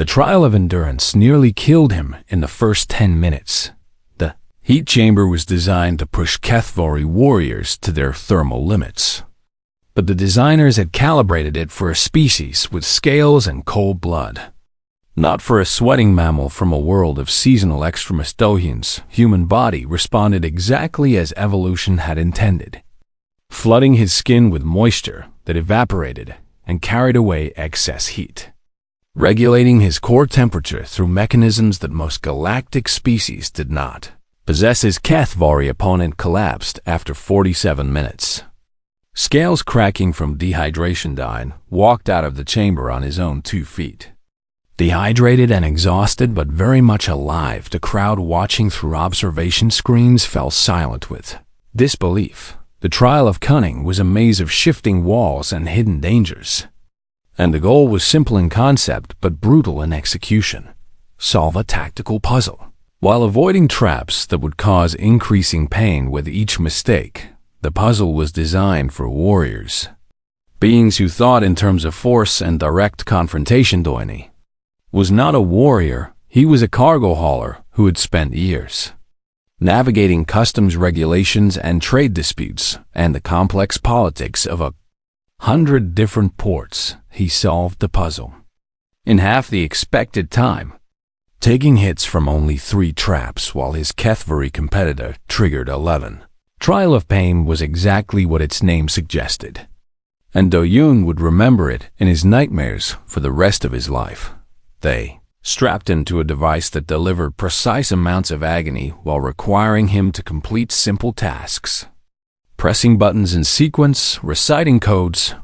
The trial of endurance nearly killed him in the first 10 minutes. The heat chamber was designed to push HFY warriors to their thermal limits. But the designers had calibrated it for a species with scales and cold blood. Not for a sweating mammal from a world of seasonal extremistonians. Human body responded exactly as evolution had intended, flooding his skin with moisture that evaporated and carried away excess heat, regulating his core temperature through mechanisms that most galactic species did not possess. His HFY opponent collapsed after 47 minutes. Scales cracking from dehydration, Dine walked out of the chamber on his own 2 feet. Dehydrated and exhausted but very much alive, the crowd watching through observation screens fell silent with disbelief. The trial of cunning was a maze of shifting walls and hidden dangers. And the goal was simple in concept but brutal in execution. Solve a tactical puzzle, while avoiding traps that would cause increasing pain with each mistake. The puzzle was designed for warriors, beings who thought in terms of force and direct confrontation. Doini was not a warrior, he was a cargo hauler who had spent years navigating customs regulations and trade disputes and the complex politics of 100 different ports. He solved the puzzle in half the expected time, taking hits from only 3 traps while his HFY competitor triggered 11. Trial of Pain was exactly what its name suggested, and Do-yoon would remember it in his nightmares for the rest of his life. They strapped him to a device that delivered precise amounts of agony while requiring him to complete simple tasks, pressing buttons in sequence, reciting codes,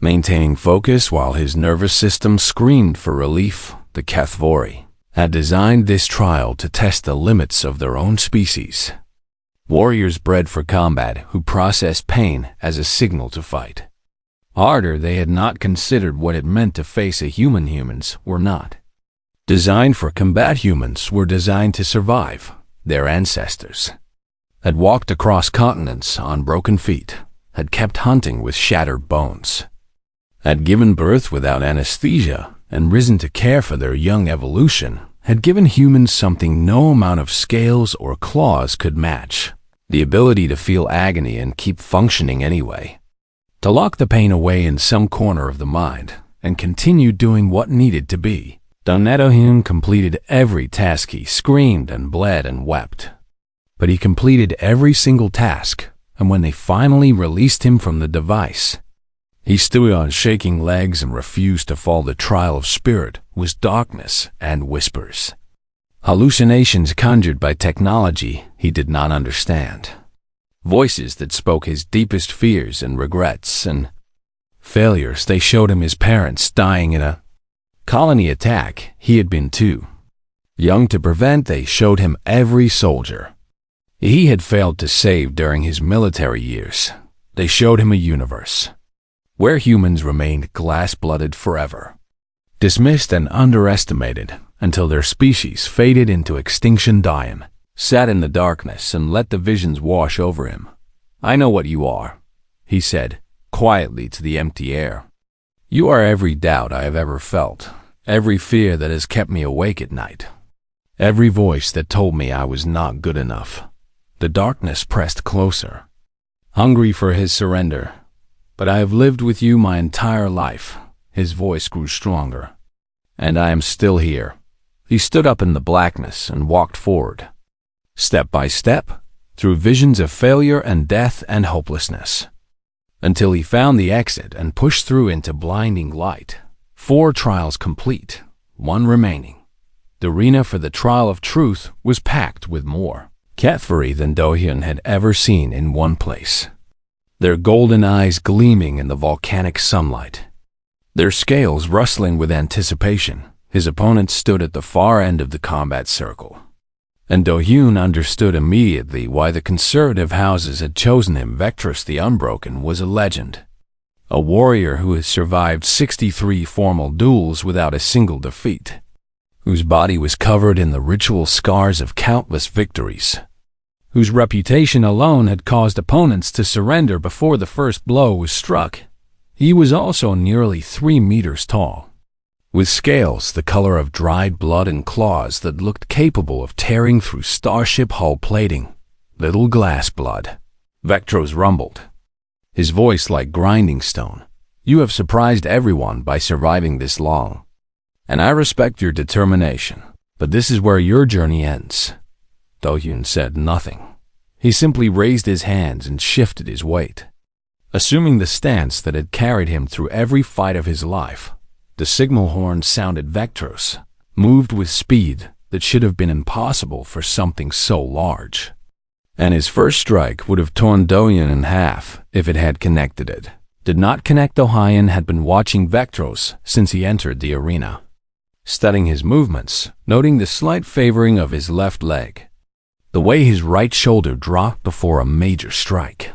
maintaining focus while his nervous system screamed for relief. The HFY had designed this trial to test the limits of their own species. Warriors bred for combat who process pain as a signal to fight harder. They had not considered what it meant to face a human. Humans were not designed for combat. Humans were designed to survive. Their ancestors had walked across continents on broken feet, had kept hunting with shattered bones, had given birth without anesthesia, and risen to care for their young. Evolution had given humans something no amount of scales or claws could match: the ability to feel agony and keep functioning anyway, to lock the pain away in some corner of the mind and continue doing what needed to be done. Do-hyun completed every task. He screamed and bled and wept, but he completed every single task, and when they finally released him from the device, he stood on shaking legs and refused to fall. The trial of spirit was darkness and whispers, hallucinations conjured by technology he did not understand, voices that spoke his deepest fears and regrets and failures. They showed him his parents dying in a colony attack he had been too young to prevent. They showed him every soldier he had failed to save during his military years. They showed him a universe where humans remained glass-blooded forever, dismissed and underestimated until their species faded into extinction. Diane sat in the darkness and let the visions wash over him. "I know what you are," he said quietly to the empty air. "You are every doubt I have ever felt, every fear that has kept me awake at night, every voice that told me I was not good enough." The darkness pressed closer, hungry for his surrender. "But I have lived with you my entire life." His voice grew stronger. "And I am still here." He stood up in the blackness and walked forward, step by step, through visions of failure and death and hopelessness, until he found the exit and pushed through into blinding light. 4 trials complete, 1 remaining. The arena for the trial of truth was packed with more HFY than Do-hyun had ever seen in one place, their golden eyes gleaming in the volcanic sunlight, their scales rustling with anticipation. His opponent stood at the far end of the combat circle, and Do-hyun understood immediately why the conservative houses had chosen him. Vectress the Unbroken was a legend, a warrior who had survived 63 formal duels without a single defeat, whose body was covered in the ritual scars of countless victories, whose reputation alone had caused opponents to surrender before the first blow was struck. He was also nearly 3 meters tall, with scales the color of dried blood and claws that looked capable of tearing through starship hull plating. Little glass blood. Vectros rumbled, his voice like grinding stone. You have surprised everyone by surviving this long, and I respect your determination, but this is where your journey ends. Do-hyun said nothing. He simply raised his hands and shifted his weight, assuming the stance that had carried him through every fight of his life. The signal horn sounded. Vectros moved with speed that should have been impossible for something so large, and his first strike would have torn Do-hyun in half if it had connected it. Did not connect. Do-hyun had been watching Vectros since he entered the arena, studying his movements, noting the slight favoring of his left leg, the way his right shoulder dropped before a major strike,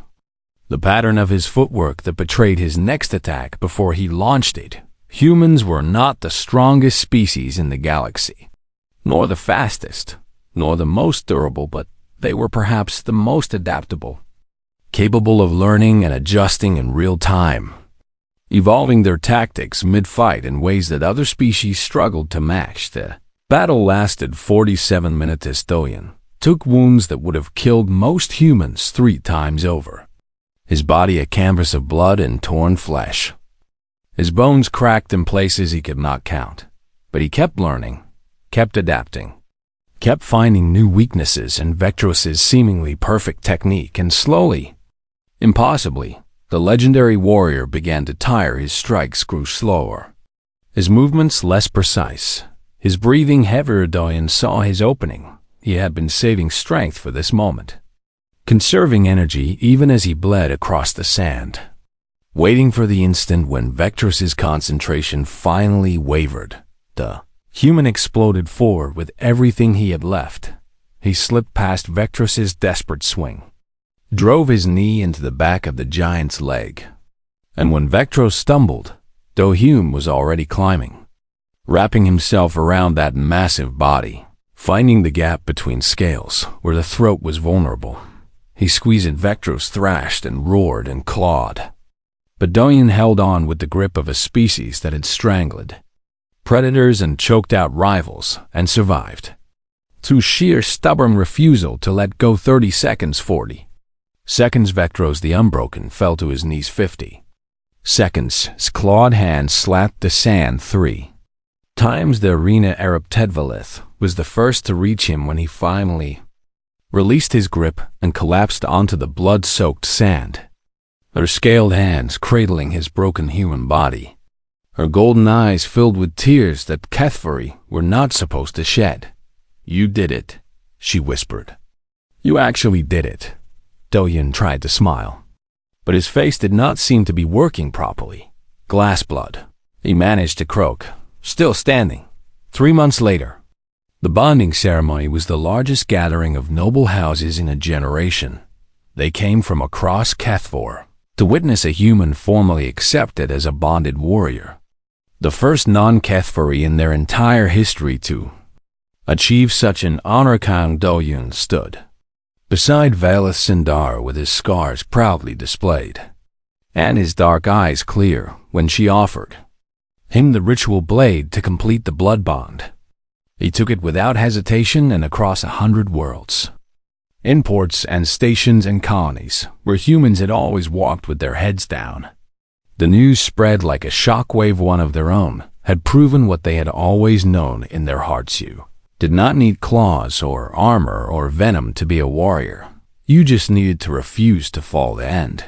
the pattern of his footwork that betrayed his next attack before he launched it. Humans were not the strongest species in the galaxy, nor the fastest, nor the most durable, but they were perhaps the most adaptable, capable of learning and adjusting in real time, evolving their tactics mid-fight in ways that other species struggled to match. The battle lasted 47 minutes. Do-hyun took wounds that would have killed most humans 3 times over, his body a canvas of blood and torn flesh. His bones cracked in places he could not count, but he kept learning, kept adapting, kept finding new weaknesses in Vectros' seemingly perfect technique, and slowly, impossibly, the legendary warrior began to tire. His strikes grew slower, his movements less precise, his breathing heavier. Do-hyun saw his opening. He had been saving strength for this moment, conserving energy even as he bled across the sand, waiting for the instant when Vectros' concentration finally wavered. The human exploded forward with everything he had left. He slipped past Vectros' desperate swing, drove his knee into the back of the giant's leg, and when Vectros stumbled, Do-hyun was already climbing, wrapping himself around that massive body, finding the gap between scales where the throat was vulnerable. He squeezed. Vectros thrashed and roared and clawed, but Do-hyun held on with the grip of a species that had strangled predators and choked out rivals and survived through sheer stubborn refusal to let go. 30 seconds. 40 seconds. Vectros the Unbroken fell to his knees. 50 seconds. His clawed hand slapped the sand 3 times. The arena Arab Tedvalith was the first to reach him when he finally released his grip and collapsed onto the blood-soaked sand, her scaled hands cradling his broken human body, her golden eyes filled with tears that HFY were not supposed to shed. You did it, she whispered. You actually did it. Do-hyun tried to smile, but his face did not seem to be working properly. Glass blood. He managed to croak, still standing. 3 months later, the bonding ceremony was the largest gathering of noble houses in a generation. They came from across HFY to witness a human formally accepted as a bonded warrior, the first non-HFY in their entire history to achieve such an honor. Kang Do-hyun stood beside Valeth Sindar with his scars proudly displayed, and his dark eyes clear when she offered him the ritual blade to complete the blood bond. He took it without hesitation, and across 100 worlds, in ports and stations and colonies where humans had always walked with their heads down, the news spread like a shockwave. One of their own had proven what they had always known in their hearts: you did not need claws or armor or venom to be a warrior. You just needed to refuse to fall. The end.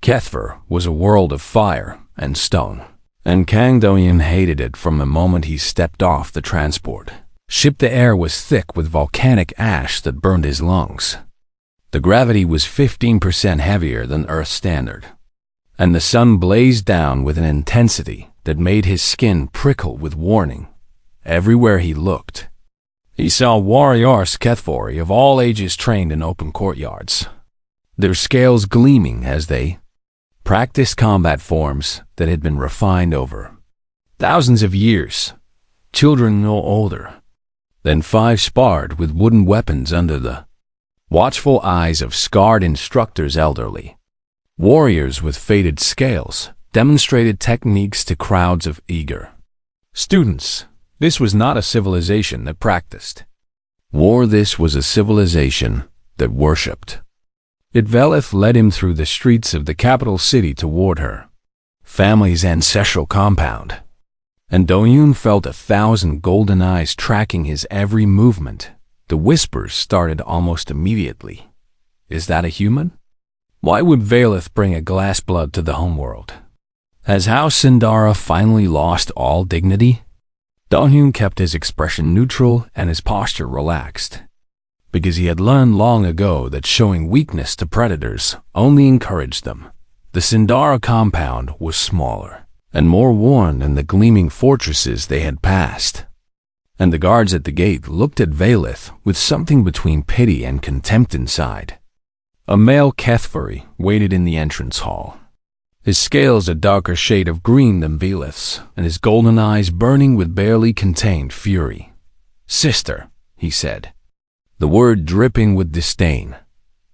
HFY was a world of fire and stone, and Kang Do-hyun hated it from the moment he stepped off the transport ship. The air was thick with volcanic ash that burned his lungs. The gravity was 15% heavier than Earth standard, and the sun blazed down with an intensity that made his skin prickle with warning. Everywhere he looked, he saw warriors HFY of all ages trained in open courtyards, their scales gleaming as they practiced combat forms that had been refined over thousands of years. Children no older than 5 sparred with wooden weapons under the watchful eyes of scarred instructors. Elderly warriors with faded scales demonstrated techniques to crowds of eager Students, this was not a civilization that practiced war. This was a civilization that worshipped. Velith led him through the streets of the capital city toward her family's ancestral compound, and Do-yoon felt 1,000 golden eyes tracking his every movement. The whispers started almost immediately. Is that a human? Why would Velith bring a glass blood to the homeworld? Has House Sindara finally lost all dignity? Do-yoon kept his expression neutral and his posture relaxed, because he had learned long ago that showing weakness to predators only encouraged them. The Sindara compound was smaller and more worn than the gleaming fortresses they had passed, and the guards at the gate looked at Velith with something between pity and contempt inside. A male HFY waited in the entrance hall, his scales a darker shade of green than Velith's, and his golden eyes burning with barely contained fury. "Sister," he said, the word dripping with disdain,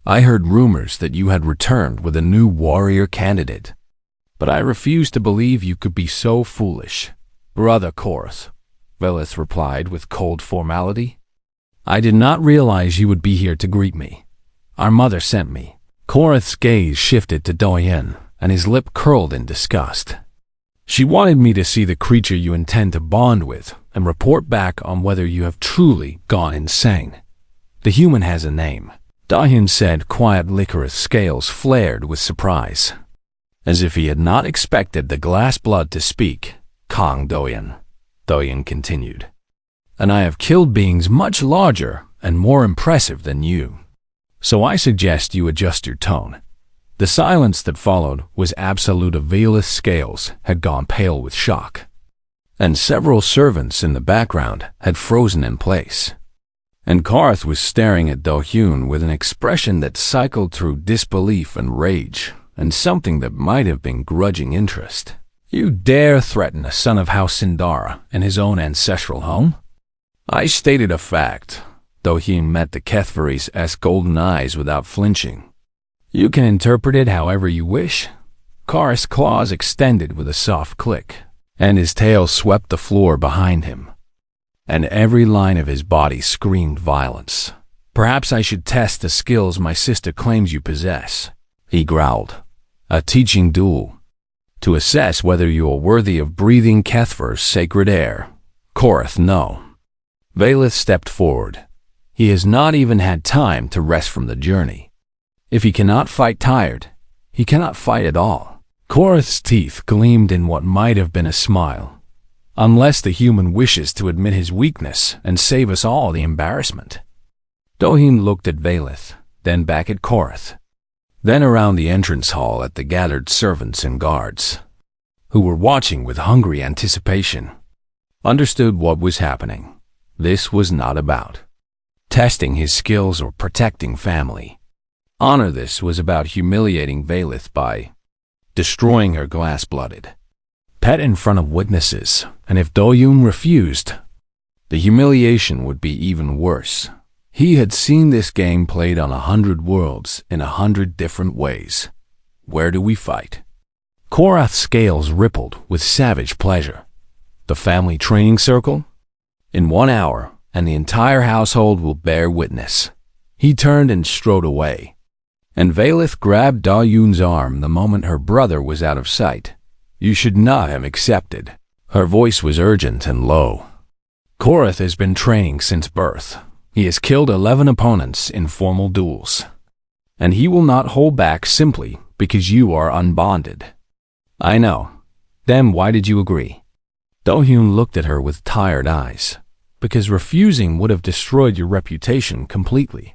"I heard rumors that you had returned with a new warrior candidate, but I refuse to believe you could be so foolish." "Brother Korath," Velith replied with cold formality, "I did not realize you would be here to greet me. Our mother sent me." Korath's gaze shifted to Do-yoon, and his lip curled in disgust. "She wanted me to see the creature you intend to bond with and report back on whether you have truly gone insane. The human has a name," Do-yoon said, quiet. Licorice scales flared with surprise, as if he had not expected the glass blood to speak. "Kong Do-yoon," Do-yoon continued, "and I have killed beings much larger and more impressive than you. So I suggest you adjust your tone." The silence that followed was absolute. Velith's scales had gone pale with shock, and several servants in the background had frozen in place. And Korath was staring at Do-yoon with an expression that cycled through disbelief and rage, and something that might have been grudging interest. "You dare threaten a son of House Sindara in his own ancestral home?" "I stated a fact." Do-yoon met the HFY's golden eyes without flinching. "You can interpret it however you wish." Korath's claws extended with a soft click, and his tail swept the floor behind him, and every line of his body screamed violence. "Perhaps I should test the skills my sister claims you possess," he growled. "A teaching duel, to assess whether you are worthy of breathing HFY's sacred air." "Korath, no." Velith stepped forward. He has not even had time to rest from the journey. If he cannot fight tired, he cannot fight at all. Korath's teeth gleamed in what might have been a smile. "Unless the human wishes to admit his weakness and save us all the embarrassment." Do-yoon looked at Velith, then back at Korath, then around the entrance hall at the gathered servants and guards, who were watching with hungry anticipation. Understood what was happening. This was not about testing his skills or protecting family. Honor. This was about humiliating Velith by destroying her glass-blooded pet in front of witnesses, and if Do-yoon refused, the humiliation would be even worse. He had seen this game played on 100 worlds in 100 different ways. "Where do we fight?" Korath's scales rippled with savage pleasure. "The family training circle? In 1 hour, and the entire household will bear witness." He turned and strode away, and Velith grabbed Do-yoon's arm the moment her brother was out of sight. "You should not have accepted." Her voice was urgent and low. "Korath has been training since birth. He has killed 11 opponents in formal duels, and he will not hold back simply because you are unbonded." "I know. Then why did you agree?" Do-yoon looked at her with tired eyes. "Because refusing would have destroyed your reputation completely.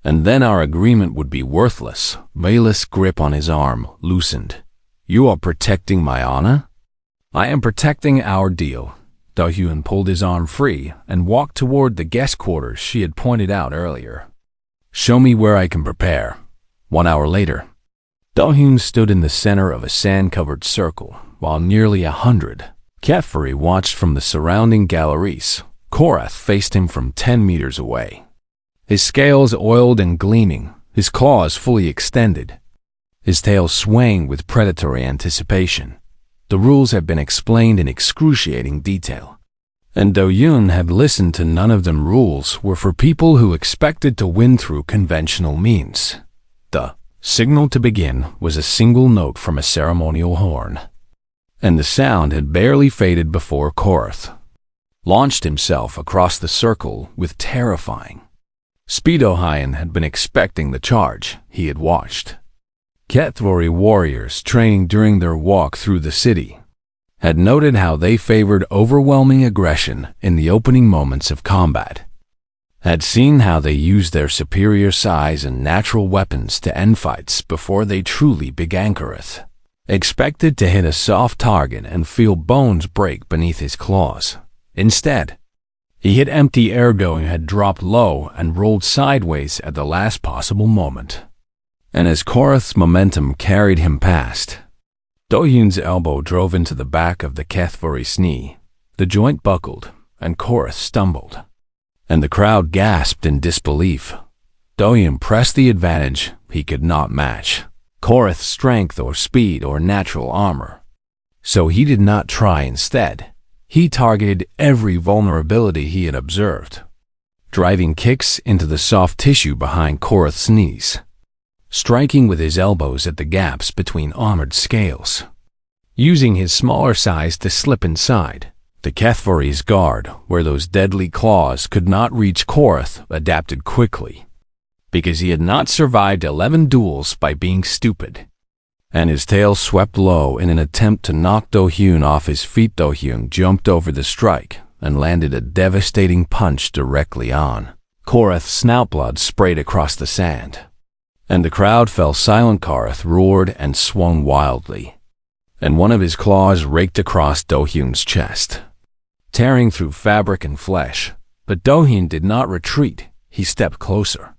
And then our agreement would be worthless." Velith's grip on his arm loosened. "You are protecting my honor?" "I am protecting our deal." Do-yoon pulled his arm free and walked toward the guest quarters she had pointed out earlier. "Show me where I can prepare." 1 hour later, Do-yoon stood in the center of a sand-covered circle, while nearly 100 HFY watched from the surrounding galleries. Korath faced him from 10 meters away, his scales oiled and gleaming, his claws fully extended, his tail swaying with predatory anticipation. The rules had been explained in excruciating detail, and Do-yoon had listened to none of them. Rules were for people who expected to win through conventional means. The signal to begin was a single note from a ceremonial horn, and the sound had barely faded before Korath launched himself across the circle with terrifying speed. Ohyun had been expecting the charge he had watched HFY warriors training during their walk through the city, had noted how they favored overwhelming aggression in the opening moments of combat, had seen how they used their superior size and natural weapons to end fights before they truly began. Korath expected to hit a soft target and feel bones break beneath his claws. Instead, he hit empty air. Going had dropped low and rolled sideways at the last possible moment. And as Korath's momentum carried him past, Do-yoon's elbow drove into the back of the HFY's knee. The joint buckled, and Korath stumbled, and the crowd gasped in disbelief. Do-yoon pressed the advantage he could not match, Korath's strength or speed or natural armor. So he did not try. Instead, he targeted every vulnerability he had observed, driving kicks into the soft tissue behind Korath's knees, striking with his elbows at the gaps between armored scales, using his smaller size to slip inside the HFY's guard where those deadly claws could not reach. Korath adapted quickly, because he had not survived 11 duels by being stupid, and his tail swept low in an attempt to knock Do-hyun off his feet. Do-hyun jumped over the strike and landed a devastating punch directly on Korath's snout. Blood sprayed across the sand, and the crowd fell silent. Korath roared and swung wildly, and one of his claws raked across Do-hyun's chest, tearing through fabric and flesh. But Do-hyun did not retreat. He stepped closer,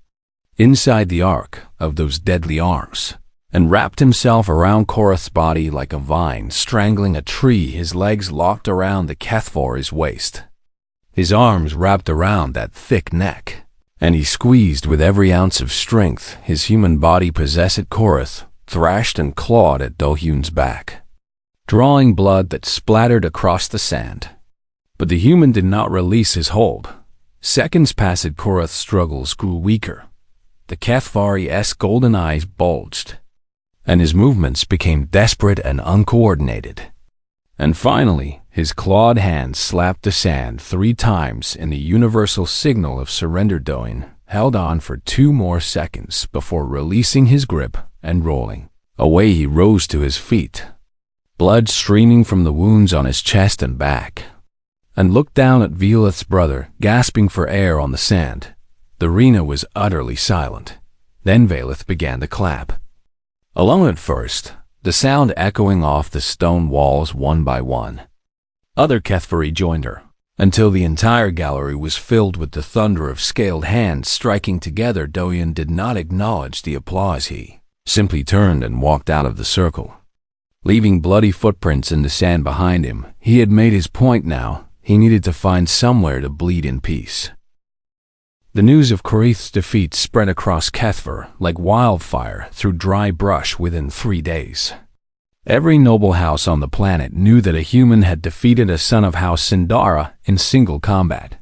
inside the arc of those deadly arms, and wrapped himself around Korath's body like a vine strangling a tree. His legs locked around the HFY's waist, his arms wrapped around that thick neck, and he squeezed with every ounce of strength his human body possessed. Korath thrashed and clawed at Do-hyun's back, drawing blood that splattered across the sand. But the human did not release his hold. Seconds passed. Korath's struggles grew weaker. The HFY's golden eyes bulged, and his movements became desperate and uncoordinated. And finally, his clawed hands slapped the sand 3 times in the universal signal of surrender. Do-hyun held on for 2 more seconds before releasing his grip and rolling away. He rose to his feet, blood streaming from the wounds on his chest and back, and looked down at Velith's brother, gasping for air on the sand. The arena was utterly silent. Then Velith began to clap, alone at first, the sound echoing off the stone walls one by one. Other HFY joined her, until the entire gallery was filled with the thunder of scaled hands striking together. Do-hyun did not acknowledge the applause. He simply turned and walked out of the circle, leaving bloody footprints in the sand behind him. He had made his point now. He needed to find somewhere to bleed in peace. The news of Korath's defeat spread across HFY like wildfire through dry brush within 3 days. Every noble house on the planet knew that a human had defeated a son of House Sindara in single combat,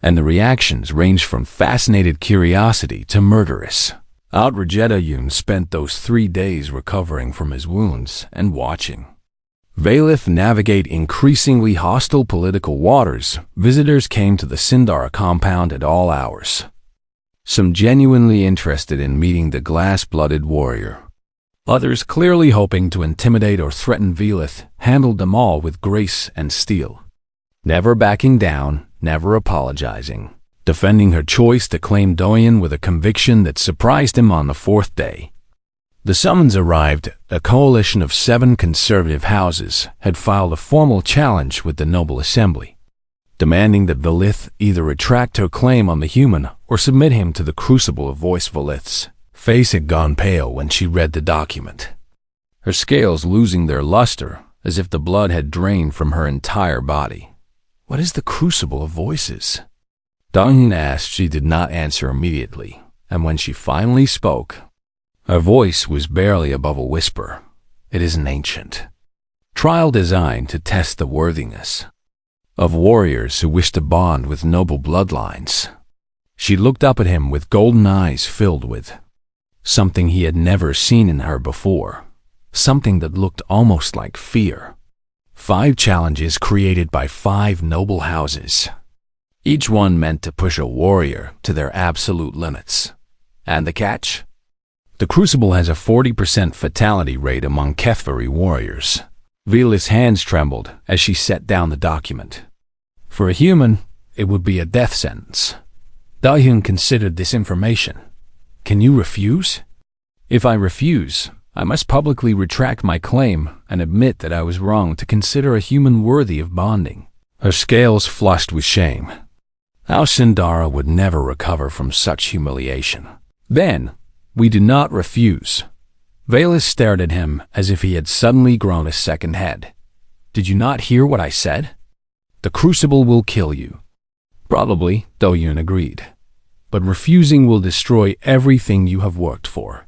and the reactions ranged from fascinated curiosity to murderous outrage. Do-hyun spent those 3 days recovering from his wounds and watching Velith navigate increasingly hostile political waters. Visitors came to the Sindara compound at all hours, some genuinely interested in meeting the glass-blooded warrior. Others, clearly hoping to intimidate or threaten Velith, handled them all with grace and steel, never backing down, never apologizing, defending her choice to claim Do-hyun with a conviction that surprised him on the 4th day. The summons arrived. A coalition of 7 conservative houses had filed a formal challenge with the Noble Assembly, demanding that Velith either retract her claim on the human or submit him to the crucible of voice. Velith's face had gone pale when she read the document, her scales losing their luster as if the blood had drained from her entire body. "What is the crucible of voices?" Do-hyun asked. She did not answer immediately, and when she finally spoke, her voice was barely above a whisper. "It is an ancient trial designed to test the worthiness of warriors who wish to bond with noble bloodlines. She looked up at him with golden eyes filled with something he had never seen in her before, something that looked almost like fear. 5 challenges created by 5 noble houses, each one meant to push a warrior to their absolute limits. And the catch? The Crucible has a 40% fatality rate among HFY warriors. Veela's hands trembled as she set down the document. For a human, it would be a death sentence. Da-hyun considered this information. Can you refuse? If I refuse, I must publicly retract my claim and admit that I was wrong to consider a human worthy of bonding. Her scales flushed with shame. How Sindara would never recover from such humiliation. Then, we do not refuse. Veela stared at him as if he had suddenly grown a second head. Did you not hear what I said? The Crucible will kill you. Probably, Do-hyun agreed. But refusing will destroy everything you have worked for.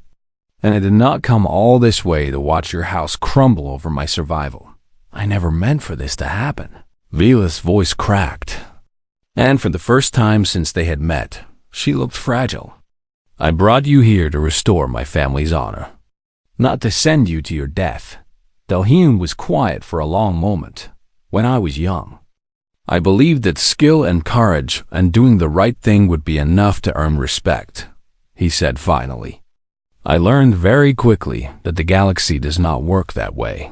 And I did not come all this way to watch your house crumble over my survival. I never meant for this to happen. Veela's voice cracked. And for the first time since they had met, she looked fragile. I brought you here to restore my family's honor, not to send you to your death. Do-hyun was quiet for a long moment. When I was young, I believed that skill and courage and doing the right thing would be enough to earn respect, he said finally. I learned very quickly that the galaxy does not work that way.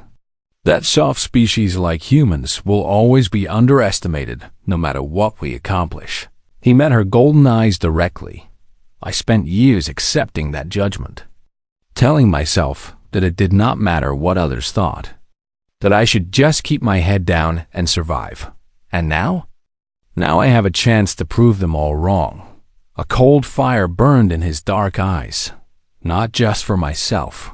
That soft species like humans will always be underestimated no matter what we accomplish. He met her golden eyes directly. I spent years accepting that judgment, telling myself that it did not matter what others thought, that I should just keep my head down and survive. And now? Now I have a chance to prove them all wrong. A cold fire burned in his dark eyes, not just for myself,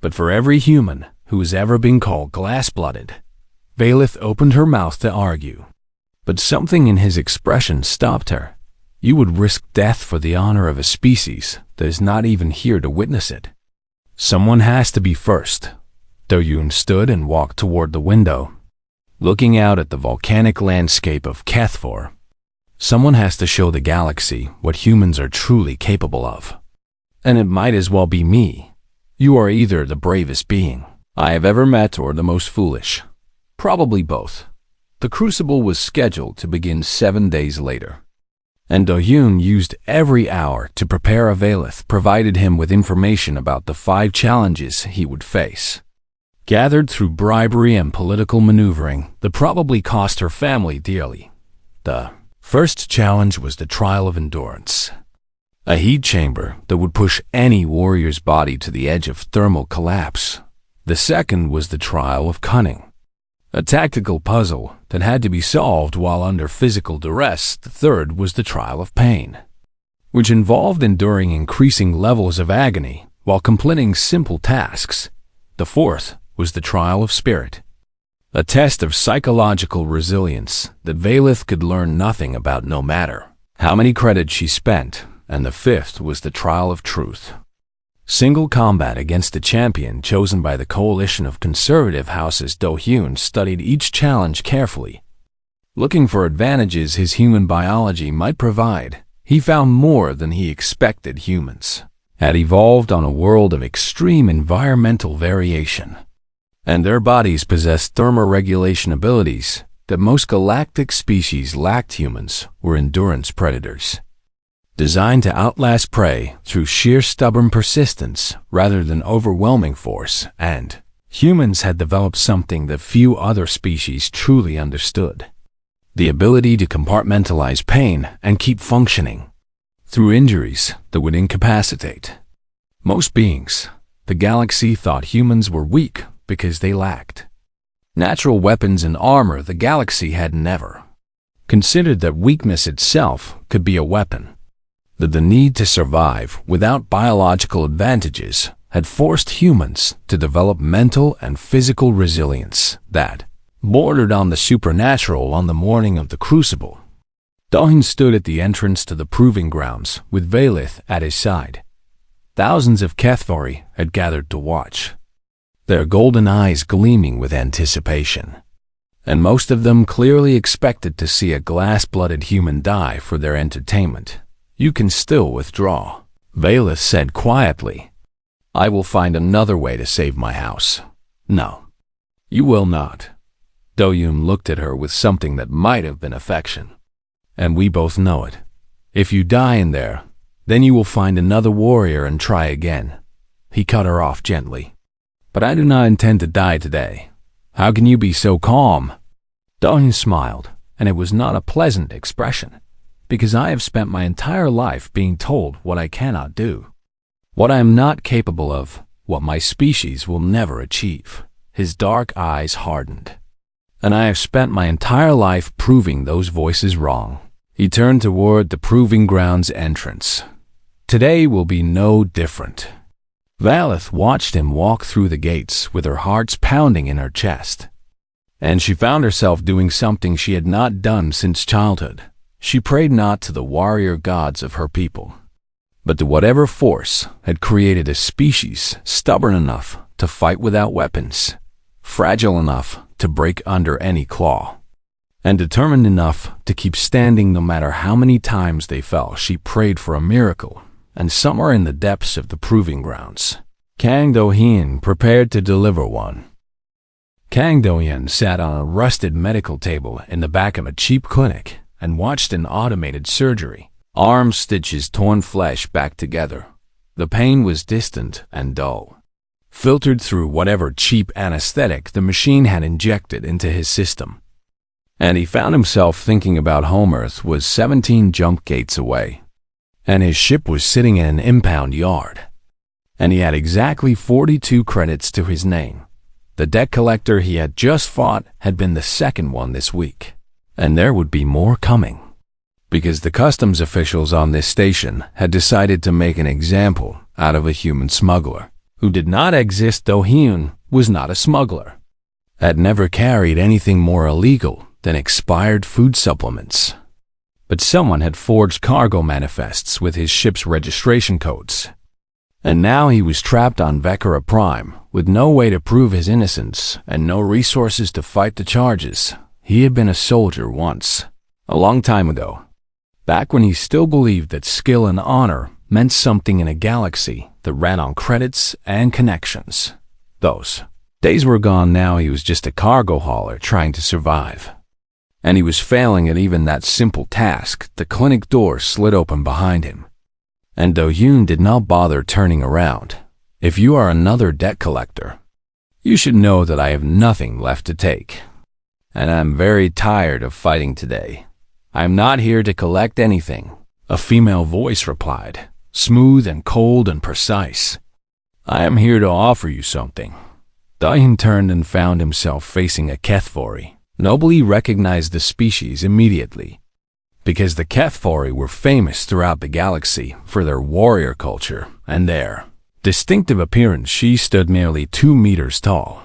but for every human who has ever been called glass-blooded. Veela opened her mouth to argue, but something in his expression stopped her. You would risk death for the honor of a species that is not even here to witness it. Someone has to be first. Do-hyun stood and walked toward the window, looking out at the volcanic landscape of HFY. Someone has to show the galaxy what humans are truly capable of. And it might as well be me. You are either the bravest being I have ever met or the most foolish. Probably both. The Crucible was scheduled to begin 7 days later, and Do-hyun used every hour to prepare. Veela provided him with information about the 5 challenges he would face, gathered through bribery and political maneuvering that probably cost her family dearly. The first challenge was the trial of endurance, a heat chamber that would push any warrior's body to the edge of thermal collapse. The second was the trial of cunning, a tactical puzzle that had to be solved while under physical duress. The third was the trial of pain, which involved enduring increasing levels of agony while completing simple tasks. The fourth was the trial of spirit, a test of psychological resilience that Veela could learn nothing about no matter how many credits she spent. And the fifth was the trial of truth, single combat against a champion chosen by the coalition of conservative houses. Do-hyun studied each challenge carefully, looking for advantages his human biology might provide. He found more than he expected. Humans had evolved on a world of extreme environmental variation, and their bodies possessed thermoregulation abilities that most galactic species lacked. Humans were endurance predators, designed to outlast prey through sheer stubborn persistence rather than overwhelming force, and humans had developed something that few other species truly understood: the ability to compartmentalize pain and keep functioning through injuries that would incapacitate most beings. The galaxy thought humans were weak because they lacked natural weapons and armor. The galaxy had never considered that weakness itself could be a weapon, that the need to survive without biological advantages had forced humans to develop mental and physical resilience that bordered on the supernatural. On the morning of the Crucible, Do-hyun stood at the entrance to the proving grounds with Veela at his side. Thousands of HFY had gathered to watch. their golden eyes gleaming with anticipation. And most of them clearly expected to see a glass-blooded human die for their entertainment. "You can still withdraw," Valus said quietly. "I will find another way to save my house." "No, you will not." Do-yoon looked at her with something that might have been affection. "And we both know it. If you die in there, then you will find another warrior and try again." He cut her off gently. "But I do not intend to die today. How can you be so calm?" Do-yoon smiled, and it was not a pleasant expression, because I have spent my entire life being told what I cannot do, what I am not capable of, what my species will never achieve. His dark eyes hardened. "And I have spent my entire life proving those voices wrong." He turned toward the proving grounds entrance. "Today will be no different." Valith watched him walk through the gates with her heart pounding in her chest. And she found herself doing something she had not done since childhood. She prayed not to the warrior gods of her people, but to whatever force had created a species stubborn enough to fight without weapons, fragile enough to break under any claw, and determined enough to keep standing no matter how many times they fell. She prayed for a miracle, and somewhere in the depths of the proving grounds, Kang Do-hyun prepared to deliver one. Kang Do-hyun sat on a rusted medical table in the back of a cheap clinic and watched an automated surgery. Arms stitch his torn flesh back together. The pain was distant and dull, filtered through whatever cheap anesthetic the machine had injected into his system. And he found himself thinking about home Earth was 17 jump gates away, and his ship was sitting in an impound yard. And he had exactly 42 credits to his name. The debt collector he had just fought had been the second one this week, and there would be more coming, because the customs officials on this station had decided to make an example out of a human smuggler who did not exist. Do-hyun was not a smuggler, had never carried anything more illegal than expired food supplements. But someone had forged cargo manifests with his ship's registration codes. And now he was trapped on Vekara Prime with no way to prove his innocence and no resources to fight the charges. He had been a soldier once, a long time ago, back when he still believed that skill and honor meant something in a galaxy that ran on credits and connections. Those days were gone. Now he was just a cargo hauler trying to survive. And he was failing at even that simple task. The clinic door slid open behind him, and Do-hyun did not bother turning around. "If you are another debt collector, you should know that I have nothing left to take, and I'm very tired of fighting today. I'm not here to collect anything," a female voice replied, smooth and cold and precise. "I am here to offer you something." Do-hyun turned and found himself facing a Kethvori. Nobly recognized the species immediately, because the Kethvori were famous throughout the galaxy for their warrior culture and their distinctive appearance. She stood nearly 2 meters tall,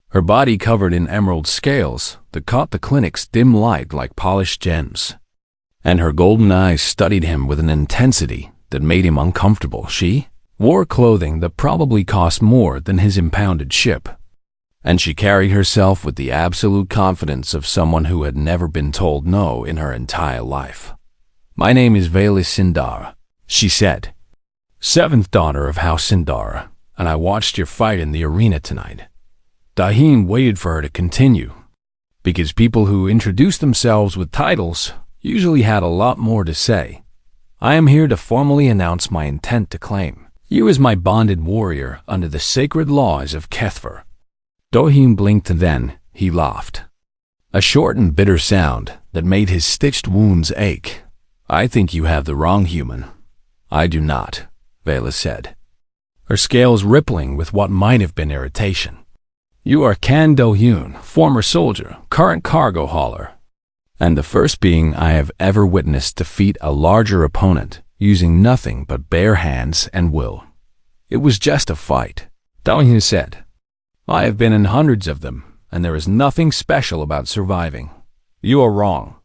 her body covered in emerald scales that caught the clinic's dim light like polished gems, and her golden eyes studied him with an intensity that made him uncomfortable. She wore clothing that probably cost more than his impounded ship, and she carried herself with the absolute confidence of someone who had never been told no in her entire life. "My name is Valus Sindara," she said, "7th daughter of House Sindara, and I watched your fight in the arena tonight." Do-hyun waited for her to continue, because people who introduced themselves with titles usually had a lot more to say. "I am here to formally announce my intent to claim you as my bonded warrior under the sacred laws of Kethver." Do-hyun blinked, and then he laughed, a short and bitter sound that made his stitched wounds ache. "I think you have the wrong human." "I do not," Valus said, her scales rippling with what might have been irritation. "You are Kang Do-hyun, former soldier, current cargo hauler, and the first being I have ever witnessed defeat a larger opponent using nothing but bare hands and will. It was just a fight," Do-hyun said. "I have been in hundreds of them, and there is nothing special about surviving." "You are wrong."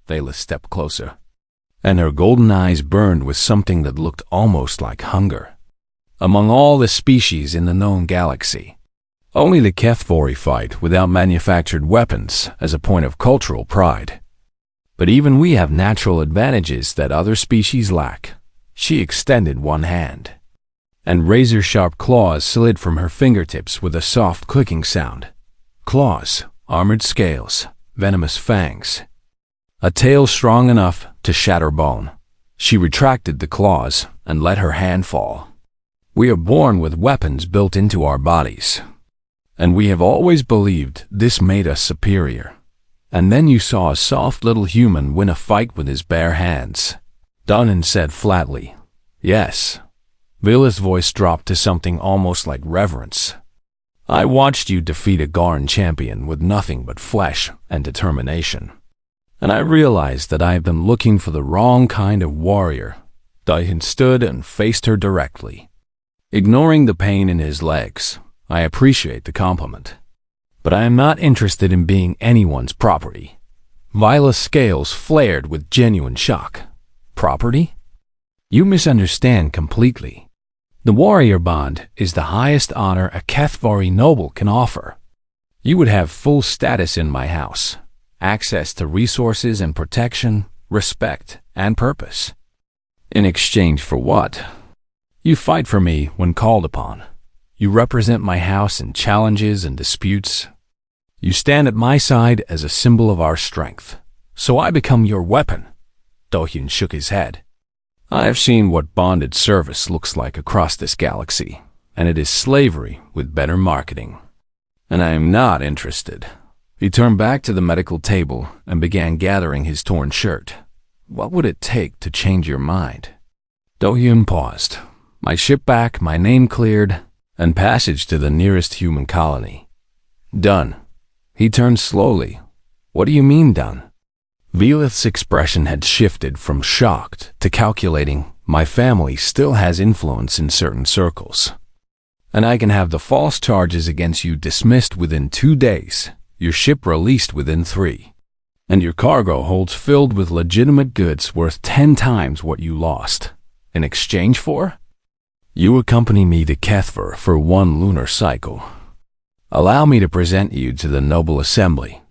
Valus stepped closer, and her golden eyes burned with something that looked almost like hunger. "Among all the species in the known galaxy, Only the HFY fight without manufactured weapons as a point of cultural pride. But even we have natural advantages that other species lack. She extended one hand, and razor-sharp claws slid from her fingertips with a soft clicking sound. Claws, armored scales, venomous fangs. A tail strong enough to shatter bone. She retracted the claws and let her hand fall. We are born with weapons built into our bodies, and we have always believed this made us superior. And then you saw a soft little human win a fight with his bare hands. Dunnan said flatly, "Yes." Villa's voice dropped to something almost like reverence. "I watched you defeat a Garn champion with nothing but flesh and determination. And I realized that I have been looking for the wrong kind of warrior." Daihin stood and faced her directly. Ignoring the pain in his legs, "I appreciate the compliment, but I am not interested in being anyone's property." Vila's scales flared with genuine shock. "Property? You misunderstand completely. The warrior bond is the highest honor a HFY noble can offer. You would have full status in my house, access to resources and protection, respect, and purpose. In exchange for what? You fight for me when called upon. You represent my house in challenges and disputes. You stand at my side as a symbol of our strength, so I become your weapon." Dohyun shook his head. "I have seen what bonded service looks like across this galaxy, and it is slavery with better marketing. And I am not interested." He turned back to the medical table and began gathering his torn shirt. "What would it take to change your mind?" Dohyun paused. "My ship back, my name cleared, and passage to the nearest human colony." "Done." He turned slowly. "What do you mean done?" Velith's expression had shifted from shocked to calculating. "My family still has influence in certain circles, and I can have the false charges against you dismissed within 2 days, your ship released within 3, and your cargo holds filled with legitimate goods worth 10 times what you lost. In exchange for? You accompany me to HFY for 1 lunar cycle. Allow me to present you to the Noble Assembly,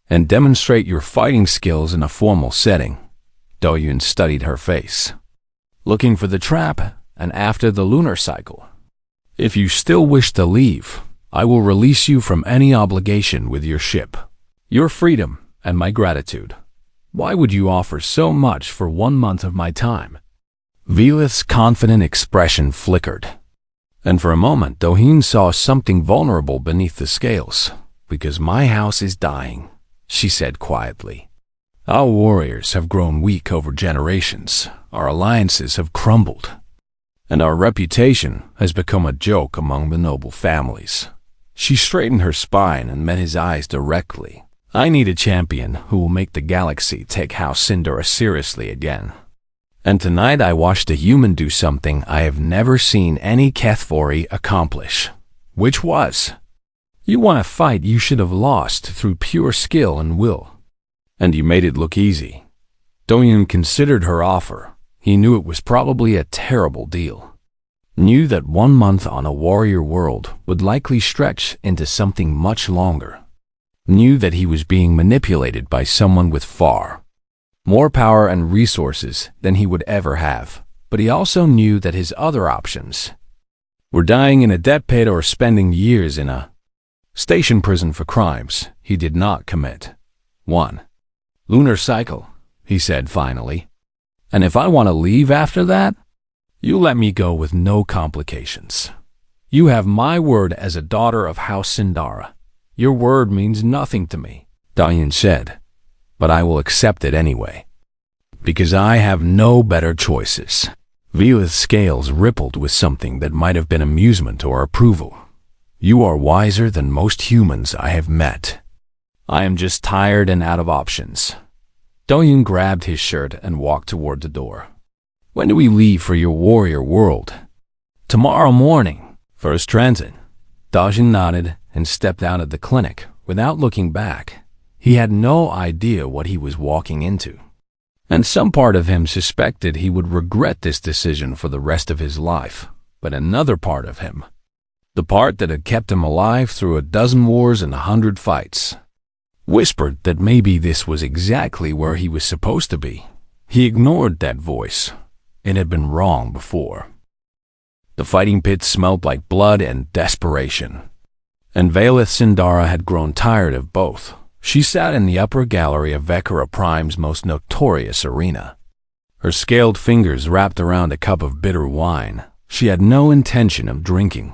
and demonstrate your fighting skills in a formal setting." Dohyun studied her face. "Looking for the trap, and after the lunar cycle. If you still wish to leave, I will release you from any obligation with your ship. Your freedom and my gratitude. Why would you offer so much for 1 month of my time?" Velith's confident expression flickered, and for a moment Dohyun saw something vulnerable beneath the scales. "Because my house is dying," she said quietly. "Our warriors have grown weak over generations, our alliances have crumbled, and our reputation has become a joke among the noble families." She straightened her spine and met his eyes directly. "I need a champion who will make the galaxy take House Sindora seriously again. And tonight I watched a human do something I have never seen any HFY accomplish. Which was, you won a fight you should have lost through pure skill and will. And you made it look easy." Dohyun considered her offer. He knew it was probably a terrible deal. Knew that 1 month on a warrior world would likely stretch into something much longer. Knew that he was being manipulated by someone with far more power and resources than he would ever have. But he also knew that his other options were dying in a debt pit or spending years in a station prison for crimes he did not commit. 1 lunar cycle, he said finally. "And if I want to leave after that, you let me go with no complications. You have my word as a daughter of House Sindara. Your word means nothing to me," Dohyun said, "but I will accept it anyway, because I have no better choices." Velith's scales rippled with something that might have been amusement or approval. "You are wiser than most humans I have met. I am just tired and out of options." Dohyun grabbed his shirt and walked toward the door. "When do we leave for your warrior world?" "Tomorrow morning, first transit." Dohyun nodded and stepped out of the clinic without looking back. He had no idea what he was walking into, and some part of him suspected he would regret this decision for the rest of his life. But another part of him The part that had kept him alive through a dozen wars and 100 fights. Whispered that maybe this was exactly where he was supposed to be. He ignored that voice. It had been wrong before. The fighting pit smelled like blood and desperation. And Valeth Sindara had grown tired of both. She sat in the upper gallery of Vekara Prime's most notorious arena. Her scaled fingers wrapped around a cup of bitter wine she had no intention of drinking,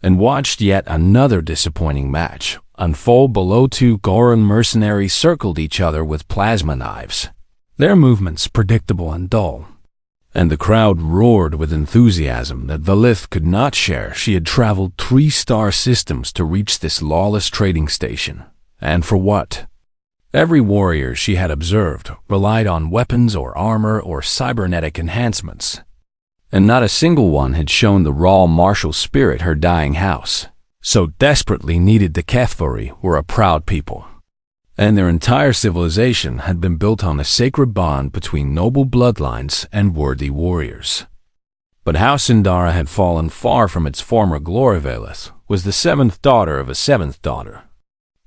and watched yet another disappointing match unfold below. Two Goran mercenaries circled each other with plasma knives, their movements predictable and dull. And the crowd roared with enthusiasm that Valith could not share. She had traveled 3-star systems to reach this lawless trading station. And for what? Every warrior she had observed relied on weapons or armor or cybernetic enhancements, and not a single one had shown the raw martial spirit her dying house so desperately needed. The Kethvari were a proud people, and their entire civilization had been built on a sacred bond between noble bloodlines and worthy warriors. But how Sindara had fallen far from its former glory. Valeth was the 7th daughter of a 7th daughter,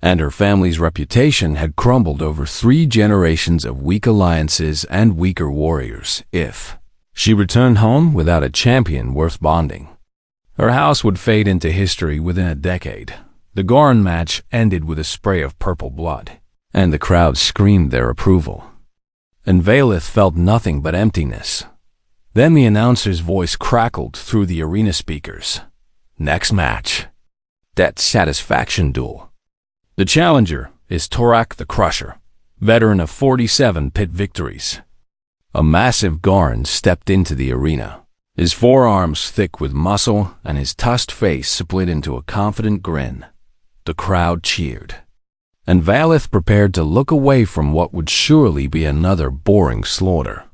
and her family's reputation had crumbled over 3 generations of weak alliances and weaker warriors. If she returned home without a champion worth bonding, her house would fade into history within a decade. The Goran match ended with a spray of purple blood, and the crowd screamed their approval. And Valeth felt nothing but emptiness. Then the announcer's voice crackled through the arena speakers. Next match. That satisfaction duel. The challenger is Torak the Crusher, veteran of 47 pit victories. A massive Goran stepped into the arena, his forearms thick with muscle and his tusked face split into a confident grin. The crowd cheered, and Valeth prepared to look away from what would surely be another boring slaughter.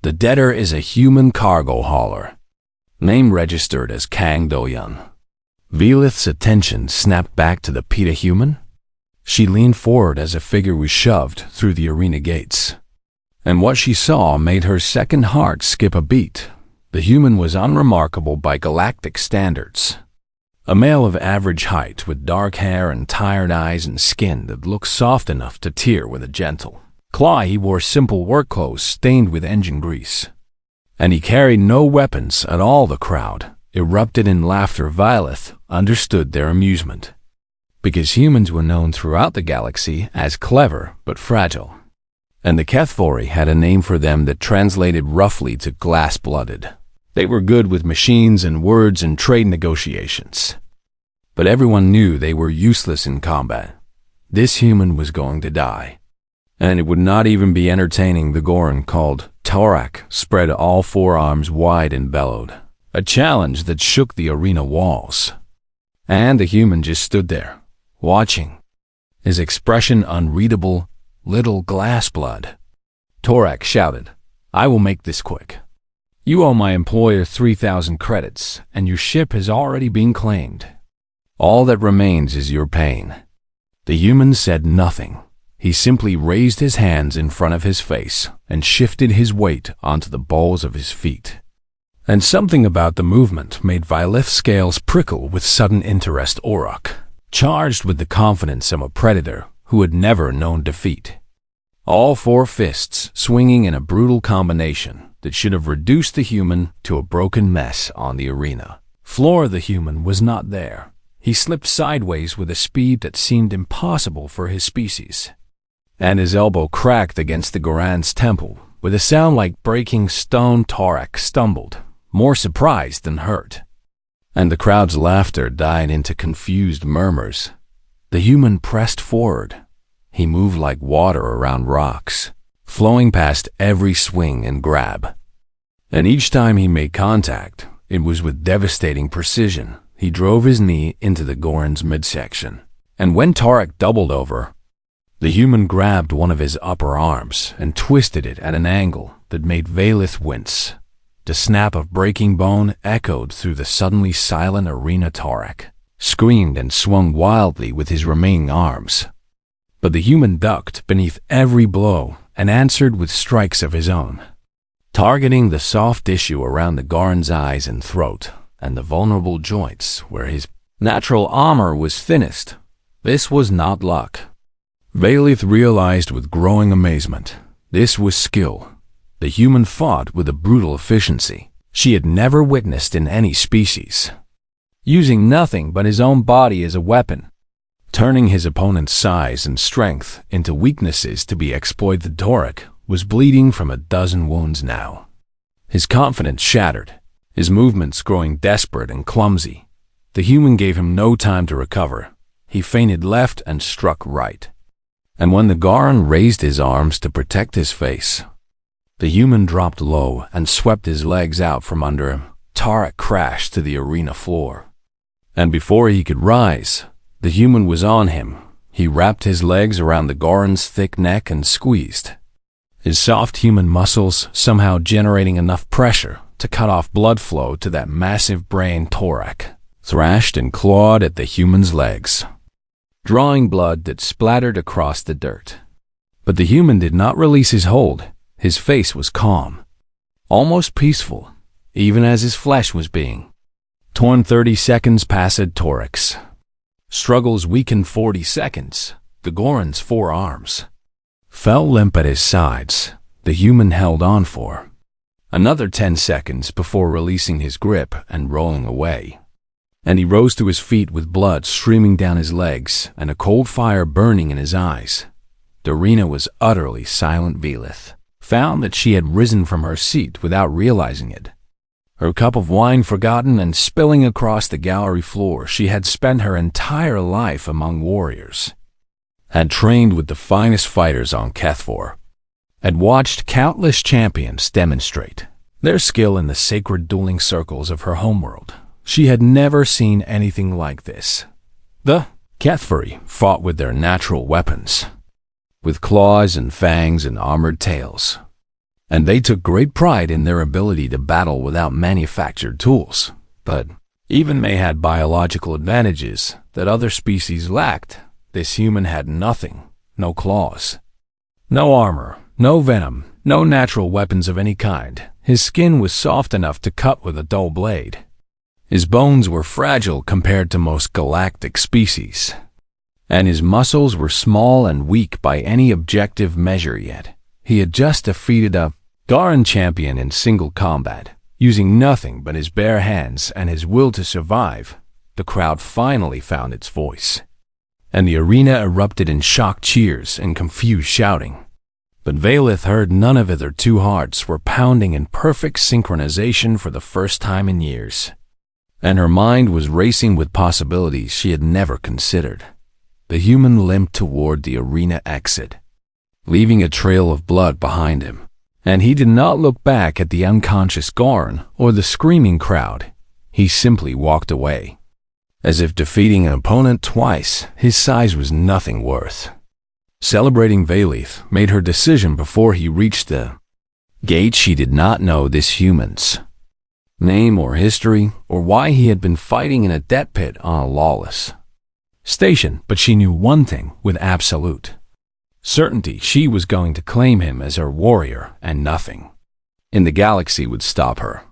The debtor is a human cargo hauler, name registered as Kang Doyan. Valeth's attention snapped back to the PETA human. She leaned forward as a figure was shoved through the arena gates, and what she saw made her second heart skip a beat. The human was unremarkable by galactic standards. A male of average height with dark hair and tired eyes and skin that looked soft enough to tear with a gentle claw. He wore simple work clothes stained with engine grease, and he carried no weapons at all. The crowd erupted in laughter. Valeth understood their amusement, because humans were known throughout the galaxy as clever but fragile, and the Kethvari had a name for them that translated roughly to glass-blooded. They were good with machines and words and trade negotiations, but everyone knew they were useless in combat. This human was going to die, and it would not even be entertaining. The Goran, called Torak, spread all 4 arms wide and bellowed, a challenge that shook the arena walls. And the human just stood there, watching, his expression unreadable. Little glass blood. Torak shouted, "I will make this quick. You owe my employer 3,000 credits, and your ship has already been claimed. All that remains is your pain." The human said nothing. He simply raised his hands in front of his face and shifted his weight onto the balls of his feet. And something about the movement made Valeth's scales prickle with sudden interest. Orok, charged with the confidence of a predator who had never known defeat. All 4 fists swinging in a brutal combination that should have reduced the human to a broken mess on the arena floor. The human was not there. He slipped sideways with a speed that seemed impossible for his species, and his elbow cracked against the Goran's temple with a sound like breaking stone. Torak stumbled, more surprised than hurt, and the crowd's laughter died into confused murmurs. The human pressed forward. He moved like water around rocks, flowing past every swing and grab. And each time he made contact, it was with devastating precision. He drove his knee into the Goran's midsection, and when Torak doubled over, the human grabbed one of his upper arms and twisted it at an angle that made Valeth wince. The snap of breaking bone echoed through the suddenly silent arena. Torak screamed and swung wildly with his remaining arms, but the human ducked beneath every blow and answered with strikes of his own, targeting the soft tissue around the Goran's eyes and throat and the vulnerable joints where his natural armor was thinnest. This was not luck. Valith realized with growing amazement. This was skill. The human fought with a brutal efficiency she had never witnessed in any species, using nothing but his own body as a weapon, turning his opponent's size and strength into weaknesses to be exploited. Torek was bleeding from a dozen wounds now. His confidence shattered, his movements growing desperate and clumsy. The human gave him no time to recover. He feinted left and struck right. And when the Garan raised his arms to protect his face, the human dropped low and swept his legs out from under him. Tarek crashed to the arena floor. And before he could rise, the human was on him. He wrapped his legs around the Garan's thick neck and squeezed, his soft human muscles somehow generating enough pressure to cut off blood flow to that massive brain. Torek thrashed and clawed at the human's legs, drawing blood that splattered across the dirt. But the human did not release his hold. His face was calm, almost peaceful, even as his flesh was being torn. 30 seconds passed. Torek's struggles weakened. 40 seconds. The Goran's forearms fell limp at his sides. The human held on for another 10 seconds before releasing his grip and rolling away. And he rose to his feet with blood streaming down his legs and a cold fire burning in his eyes. The arena was utterly silent. Velith found that she had risen from her seat without realizing it. Her cup of wine forgotten and spilling across the gallery floor. She had spent her entire life among warriors, had trained with the finest fighters on Kethfor, had watched countless champions demonstrate their skill in the sacred dueling circles of her homeworld. She had never seen anything like this. The Kethfari fought with their natural weapons, with claws and fangs and armored tails, and they took great pride in their ability to battle without manufactured tools. But even they had biological advantages that other species lacked. This human had nothing. No claws, no armor, no venom, no natural weapons of any kind. His skin was soft enough to cut with a dull blade. His bones were fragile compared to most galactic species, and his muscles were small and weak by any objective measure. Yet he had just defeated a Garan champion in single combat, using nothing but his bare hands and his will to survive. The crowd finally found its voice, and the arena erupted in shocked cheers and confused shouting. But Valith heard none of it. Their two hearts were pounding in perfect synchronization for the first time in years, and her mind was racing with possibilities she had never considered. The human limped toward the arena exit, leaving a trail of blood behind him, and he did not look back at the unconscious Garan or the screaming crowd. He simply walked away, as if defeating an opponent twice his size was nothing worth. Celebrating Valith made her decision before he reached the gate. She did not know this human's name or history or why he had been fighting in a debt pit on a lawless station, but she knew one thing with absolute certainty: she was going to claim him as her warrior, and nothing in the galaxy would stop her.